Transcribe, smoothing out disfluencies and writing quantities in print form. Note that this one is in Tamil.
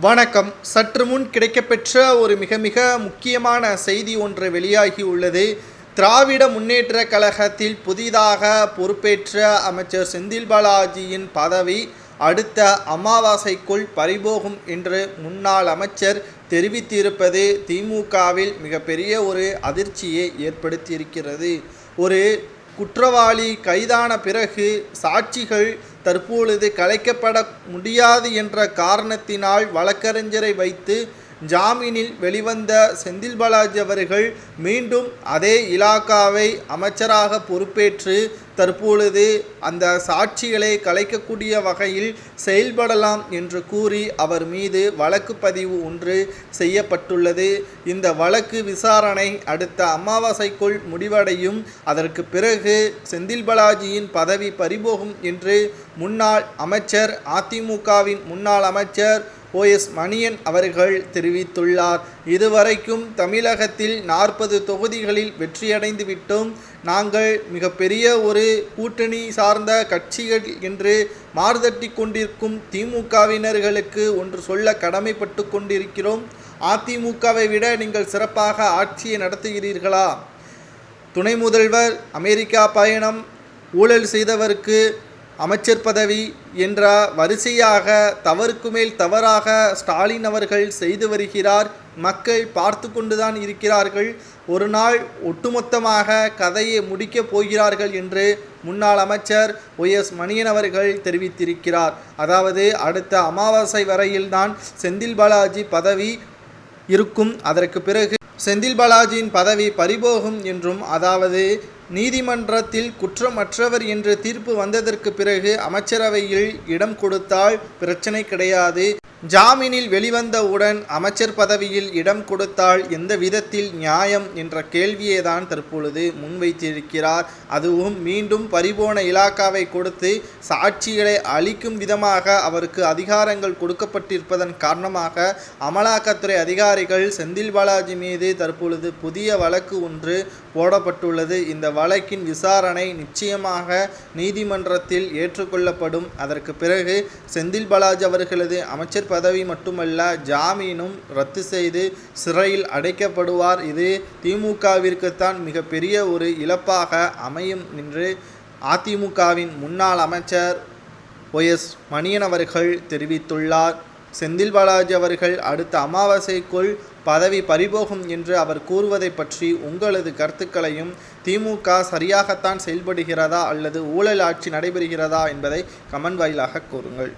வணக்கம். சற்று முன் கிடைக்கப்பெற்ற ஒரு மிக மிக முக்கியமான செய்தி ஒன்று வெளியாகி உள்ளது. திராவிட முன்னேற்றக் கழகத்தில் புதிதாக பொறுப்பேற்ற அமைச்சர் செந்தில் பாலாஜியின் பதவி அடுத்த அமாவாசைக்குள் பறிபோகும் என்று முன்னாள் அமைச்சர் தெரிவித்திருப்பது திமுகவில் மிகப்பெரிய ஒரு அதிர்ச்சியை ஏற்படுத்தியிருக்கிறது. ஒரு குற்றவாளி கைதான பிறகு சாட்சிகள் தற்பொழுது கலைக்கப்பட முடியாது என்ற காரணத்தினால் வழக்கறிஞரை வைத்து ஜாமீனில் வெளிவந்த செந்தில் பாலாஜி அவர்கள் மீண்டும் அதே இலாகாவை அமைச்சராக பொறுப்பேற்று தற்பொழுது அந்த சாட்சிகளை கலைக்கக்கூடிய வகையில் செயல்படலாம் என்று கூறி அவர் மீது வழக்கு பதிவு ஒன்று செய்யப்பட்டுள்ளது. இந்த வழக்கு விசாரணை அடுத்த அமாவாசைக்குள் முடிவடையும். அதற்கு பிறகு செந்தில் பாலாஜியின் பதவி பறிபோகும் என்று முன்னாள் அமைச்சர், அதிமுகவின் முன்னாள் அமைச்சர் OS மணியன் அவர்கள் தெரிவித்துள்ளார். இதுவரைக்கும் தமிழகத்தில் 40 தொகுதிகளில் வெற்றியடைந்து விட்டோம். நாங்கள் மிகப்பெரிய ஒரு கூட்டணி சார்ந்த கட்சிகள் என்று மார்தட்டி கொண்டிருக்கும் திமுகவினர்களுக்கு ஒன்று சொல்ல கடமைப்பட்டு கொண்டிருக்கிறோம். அதிமுகவை விட நீங்கள் சிறப்பாக ஆட்சியை நடத்துகிறீர்களா? துணை முதல்வர் அமெரிக்கா பயணம், ஊழல் செய்தவருக்கு அமைச்சர் பதவி என்ற வரிசையாக தவறுக்கு மேல் தவறாக ஸ்டாலின் அவர்கள் செய்து வருகிறார். மக்கள் பார்த்து கொண்டுதான் இருக்கிறார்கள். ஒரு நாள் ஒட்டுமொத்தமாக கதையை முடிக்கப் போகிறார்கள் என்று முன்னாள் அமைச்சர் OS மணியன் அவர்கள் தெரிவித்திருக்கிறார். அதாவது அடுத்த அமாவாசை வரையில்தான் செந்தில் பாலாஜி பதவி இருக்கும். அதற்கு பிறகு செந்தில் பாலாஜியின் பதவி பறிபோகும் என்றும், அதாவது நீதிமன்றத்தில் குற்றமற்றவர் என்று தீர்ப்பு வந்ததற்கு பிறகு அமைச்சரவையில் இடம் கொடுத்தால் பிரச்சனை கிடையாது. ஜாமீனில் வெளிவந்தவுடன் அமைச்சர் பதவியில் இடம் கொடுத்தால் எந்த விதத்தில் நியாயம் என்ற கேள்வியை தான் தற்பொழுது முன்வைத்திருக்கிறார். அதுவும் மீண்டும் பறிபோன இலாக்காவை கொடுத்து சாட்சிகளை அளிக்கும் விதமாக அவருக்கு அதிகாரங்கள் கொடுக்கப்பட்டிருப்பதன் காரணமாக அமலாக்கத்துறை அதிகாரிகள் செந்தில் பாலாஜி மீது தற்பொழுது புதிய வழக்கு ஒன்று போடப்பட்டுள்ளது. இந்த வழக்கின் விசாரணை நிச்சயமாக நீதிமன்றத்தில் ஏற்றுக்கொள்ளப்படும். அதற்கு பிறகு செந்தில் பாலாஜி அவர்களது அமைச்சர் பதவி மட்டுமல்ல, ஜாமீனும் ரத்து செய்து சிறையில் அடைக்கப்படுவார். இது திமுகவிற்குத்தான் மிகப்பெரிய ஒரு இழப்பாக அமையும் என்று அதிமுகவின் முன்னாள் அமைச்சர் OS மணியன் அவர்கள் தெரிவித்துள்ளார். செந்தில் பாலாஜி அவர்கள் அடுத்த அமாவாசைக்குள் பதவி பறிபோகும் என்று அவர் கூறுவதை பற்றி உங்களது கருத்துக்களையும், திமுக சரியாகத்தான் செயல்படுகிறதா அல்லது ஊழல் ஆட்சி நடைபெறுகிறதா என்பதை கமெண்ட் வாயிலாக கூறுங்கள்.